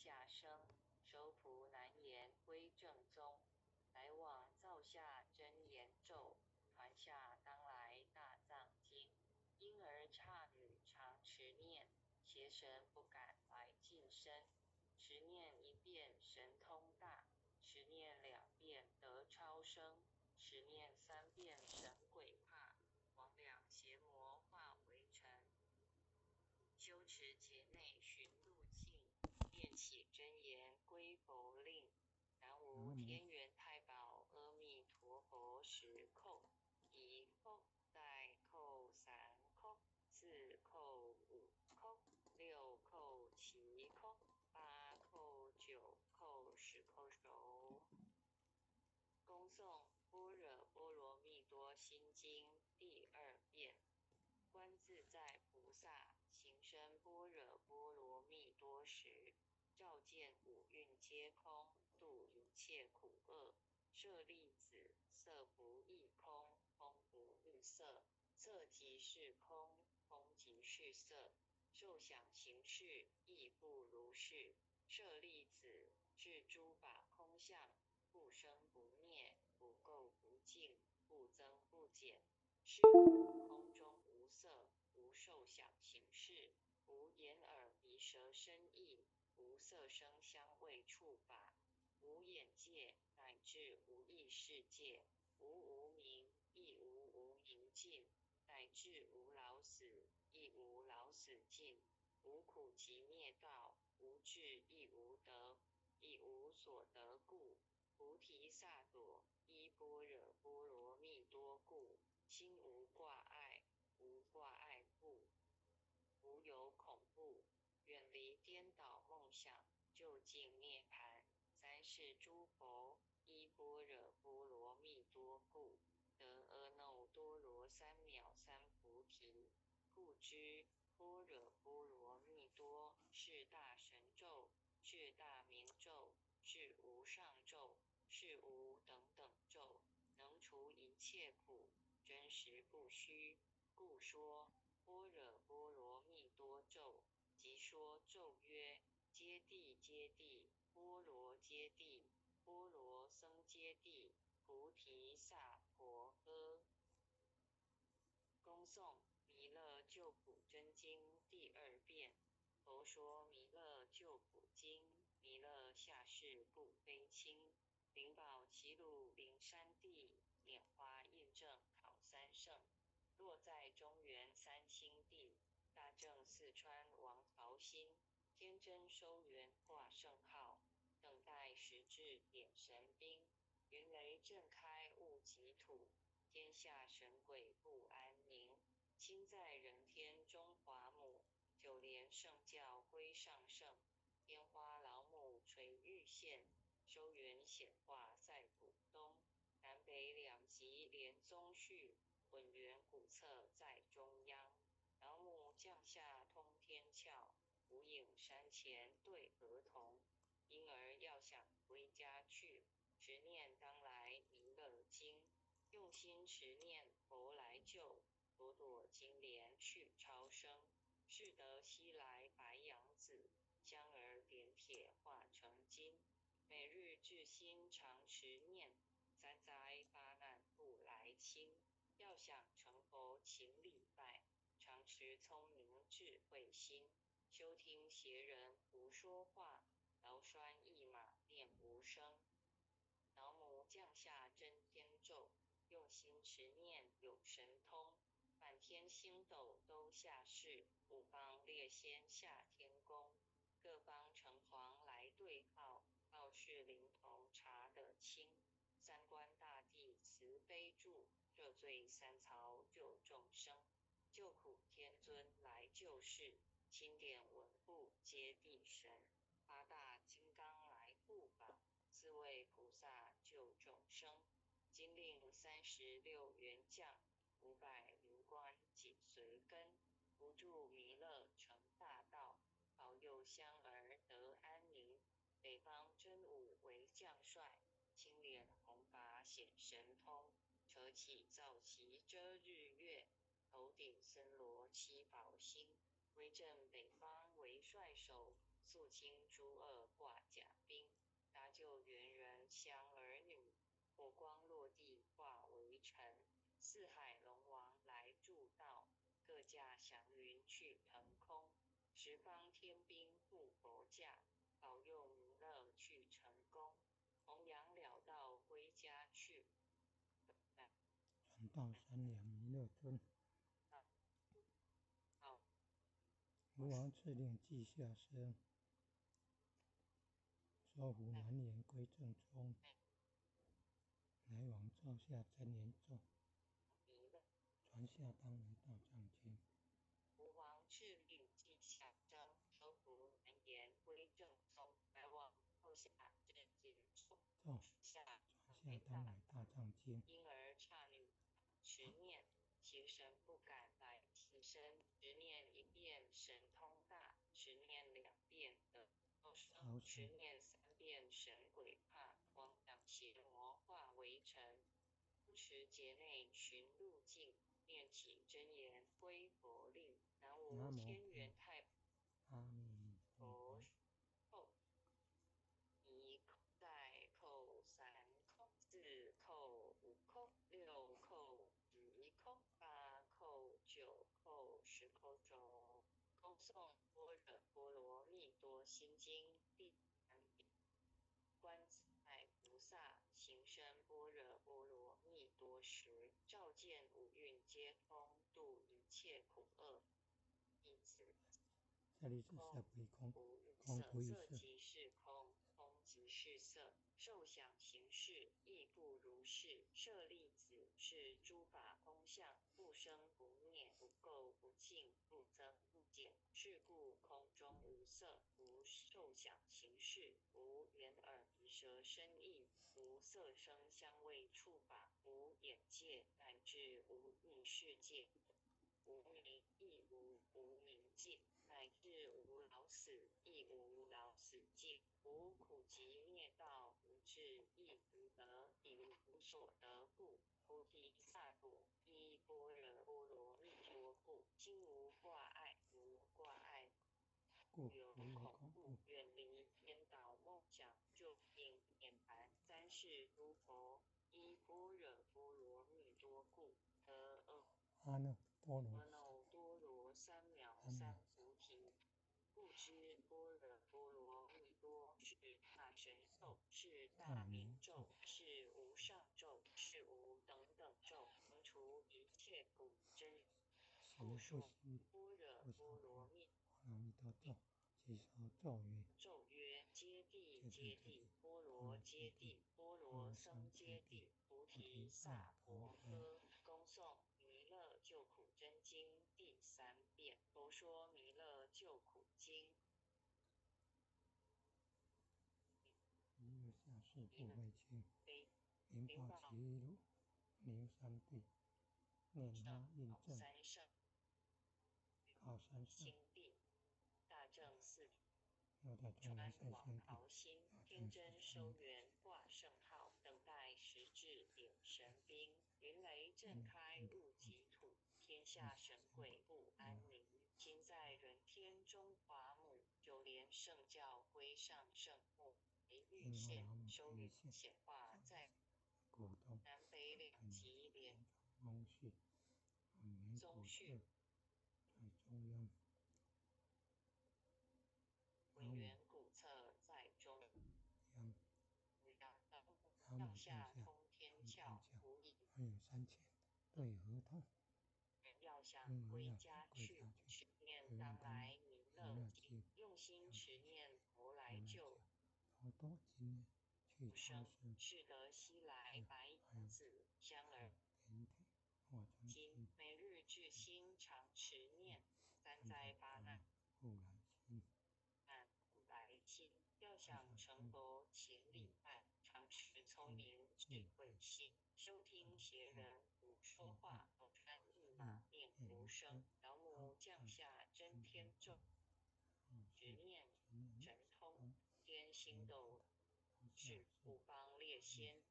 下生，收仆难言归正宗。来往灶下真言咒，传下当来大藏经。婴儿刹女常持念，邪神不敢来近身。持念一遍神通大，持念2遍得超生，持念3遍神鬼怕，魍魉邪魔化为尘。修持劫内寻路径，念起真言归佛令。南无天元太保阿弥陀佛10叩，1叩，再叩3叩，4叩5叩，6叩7叩，8叩9叩10叩手。恭诵般若波罗蜜多心经第2遍。观自在菩萨行深般若波罗蜜多时，照见五蕴皆空，度一切苦厄。舍利子，色不异空，空不异色，色即是空，空即是色，受想行识亦不如是。舍利子，是诸法空相，不生不灭，不垢不净，不增不减。是故空中无色，无受想行识，无眼耳鼻舌身意，无色声香味触法，无眼界，乃至无意识界，无无明，亦无无明尽，乃至无老死，亦无老死尽，无苦集灭道，无智亦无得，亦无所得故。菩提萨埵依般若波罗蜜多故，心无挂碍，无挂碍故，无有恐怖，远离颠倒梦想，究竟涅槃。三世诸佛依般若波罗蜜多故，得阿耨多罗三藐三菩提。故知般若波罗蜜多是大神咒，是大明咒，是无上咒，是无等等咒，能除一切苦，真实不虚。故说般若波罗蜜多咒，即说咒曰：揭谛揭谛，波罗揭谛，波罗僧揭谛，菩提萨婆诃。恭诵弥勒救苦真经第2遍。佛说弥勒救苦经，弥勒下世不非轻，灵宝齐鲁灵山地，拈花印证考三圣。落在中原3星地，大正四川王曹新，天真收元挂圣号，等待时至点神兵，云雷震开物极土，天下神鬼不安宁。亲在人天中华母，九莲圣教归上圣，天花老母垂玉线，收元显化在古东，南北2极连宗序，混元古册在中央。老母降下通天窍，无影山前对河童。婴儿要想归家去，持念当来弥勒经，用心持念佛来救，朵朵金莲去超生。是得西来白羊子，香儿点铁化成金。每日至心常持念，三灾八难不来侵。要想成佛勤礼拜，常持聪明智慧心。休听邪人胡说话，劳栓一马念无声。老母降下真天咒，用心持念有神通，满天星斗都下世，五方列仙下天宫，各方城隍来对号，报事灵童查得清。三官大帝慈悲助，赦罪三曹救众生，救苦天尊来救世，钦点文部接地神，八大金刚来护法，四位菩萨救众生。今令36员将，500灵官紧随跟，不住弥勒成大道，保佑香儿得安宁。北方真武为将帅，青脸红发显神通，扯起皂旗遮日月，头顶森罗七宝星，威震北方为帅首，肃清诸恶挂甲兵，搭救元人乡儿女，火光落地化为尘。四海龙王来助道，各驾祥云去腾空。十方天兵护佛驾，保佑弥勒去成功。弘扬了道归家去。传道三两弥勒尊。吴王敕令稷下生，说服南言归正宗。来往照下真言咒，传下当来大藏经。吴王敕令稷下生，说服南言归正宗。来往照下真言咒，传下当来大藏经。婴儿刹女持念，邪神不敢来替身。持念一遍神通大，持念两遍的生，持念三遍神鬼怕。妄想邪魔化为尘，不持劫内寻路径。念起真言归佛令，南无天元太阿弥陀佛。一扣再扣三扣四扣五扣六扣七扣八扣九扣10扣中。恭诵般若波罗蜜多心经第3遍。观自在菩萨行深般若波罗蜜多时，照见五蕴皆空，度一切苦厄。弟子这里是色不异空，空不异色，色即是空，空即是色。受想行识亦不如是。舍利子，是诸法空相，不生不灭，不垢不净，不增不减。是故空中无色，无受想行识，无眼耳鼻舌身意，无色声香味触法，无眼界，乃至无意识界。无明亦无无明尽，乃至无老死亦无老死尽。无苦集灭道，无智亦无得，亦无所得故。菩提萨埵依般若波罗蜜多故，心无挂碍，无挂碍故有恐怖，远离颠倒梦想，就近涅槃。三世诸佛依般若波罗蜜多故，得阿耨多罗三藐三菩提。不知般若波罗蜜多是大神咒，是大明咒，是无上咒，是无等等咒，能除一切苦真。故说般若波罗蜜多咒，即说咒曰：咒曰：揭谛揭谛，波罗揭谛，波罗僧揭谛，菩提萨婆诃。恭诵弥勒救苦真经第3遍。佛说弥勒救苦经。一月下士不为轻，灵报其如名三谛，念他印证高三圣，大正寺又在中原圣先桃心天真收元挂圣号，等待时至点神兵。云雷震开入极土，天下神鬼不安宁。今在人天中华母，九莲圣教归上圣目。为玉县收云显化在果冻南北两极连宗序，宗序在中央。文渊古册在中央，要下通天窍，无以还有3钱对合同。要想归家去，持念当来弥勒经，用心持念佛来救多今年去超生，是得西来白银子香儿。今每日至心常持念，三灾八难护来心，来心。要想成佛前礼拜，常持聪明智慧心，收听邪人胡说话，口穿一马念佛声，老母降下真天咒，执念神通天星斗是五方列仙，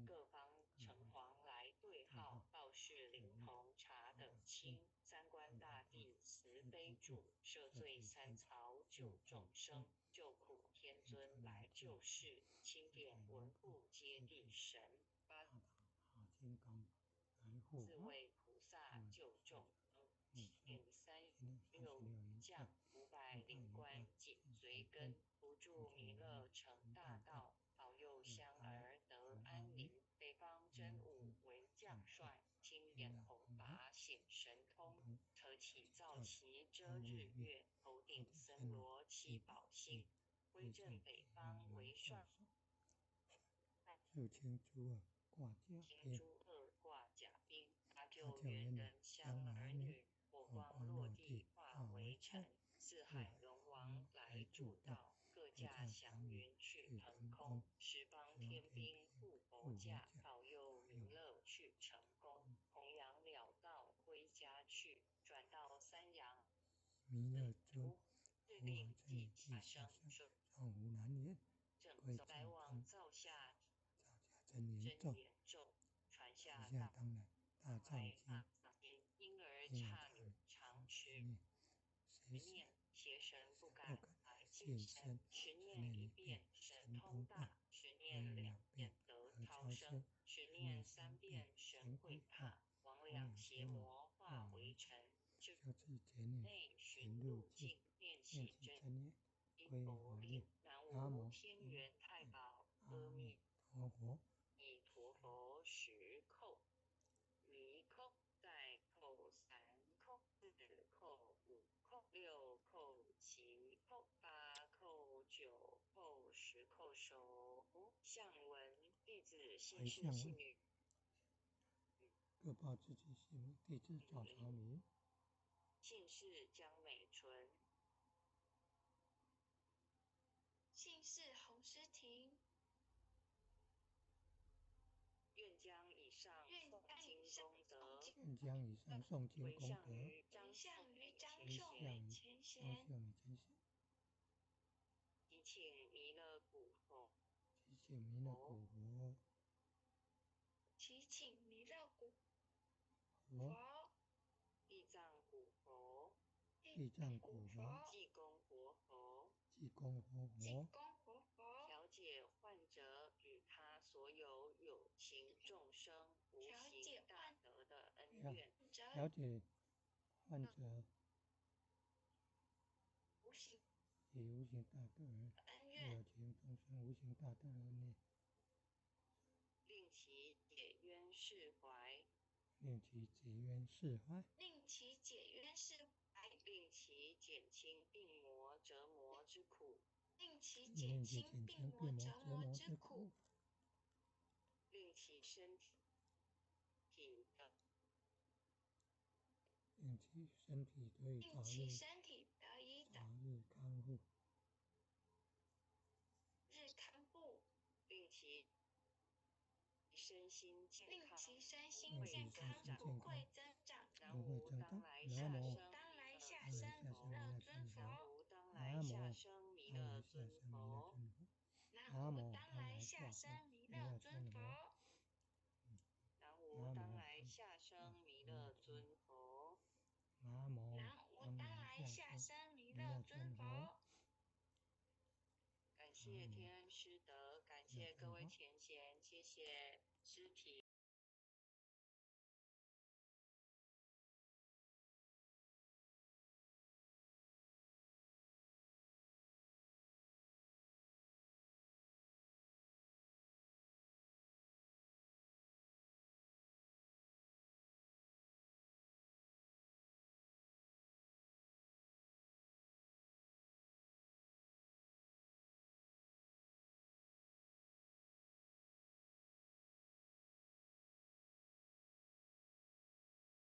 各方城隍来对号，报事灵童查得清。三官大帝慈悲助，赦罪三曹救众生，救苦天尊来救世，钦点文部接地神，八大金刚来护四位菩萨救众生，七天36将500灵官紧随跟，不住弥勒成大道，保佑香儿得安宁。北方真武为将帅，青眼红拔显神通，特起皂旗遮日月，头顶森罗七宝星，威震北方为帅。右青珠儿挂甲兵，朱二挂甲兵，搭救猿人香儿女，火光落地化为尘。四海龙王来助道，各驾祥云去腾空。十方天兵护佛驾，保佑弥勒去成功。弘扬了道归家去，转到三阳。弥勒尊，国王真理下生，上无难言，归正来往造下真言咒，传下下当来大藏经，婴儿差女常持谁念，邪神不敢来近近身。十念一遍神通大，十念2遍得超生，十念3遍神会怕。魍魉邪魔化为尘，就内寻路径，念起真言。因佛令，南无天元太保阿弥陀佛10叩，1叩，再叩3叩，4叩5叩，6叩7叩，8叩9叩，10叩首相文，弟子姓氏姓女，各报自己姓名，弟子赵朝明，姓氏江美纯，姓氏洪诗婷，愿将以上诵经功德，愿将以上诵经功德，回向于张回秀美向前贤，祈请弥勒古佛，祈请弥勒古佛，祈请弥勒古佛，佛，地藏古佛，地藏古佛，济公活佛，济公活济佛，公活佛，调解患者与他所有有情众生无形大德的恩怨，了解患者无形与无形大德恩怨，有情众生无形大德恩怨，令其解冤释怀，令其解冤释怀，令其解冤释怀，令其减轻病魔折磨之苦，令其减轻病魔折磨之苦，令其身体的令其身体得以早日康复，令其身心健康，不会增长。南无当来下生弥勒尊佛，南无当来下生弥勒尊佛，南无当来下生弥勒尊佛，南无当来下生弥勒尊佛，南无当来下生弥勒尊佛。感谢天恩师德，感谢各位前贤，谢谢师体。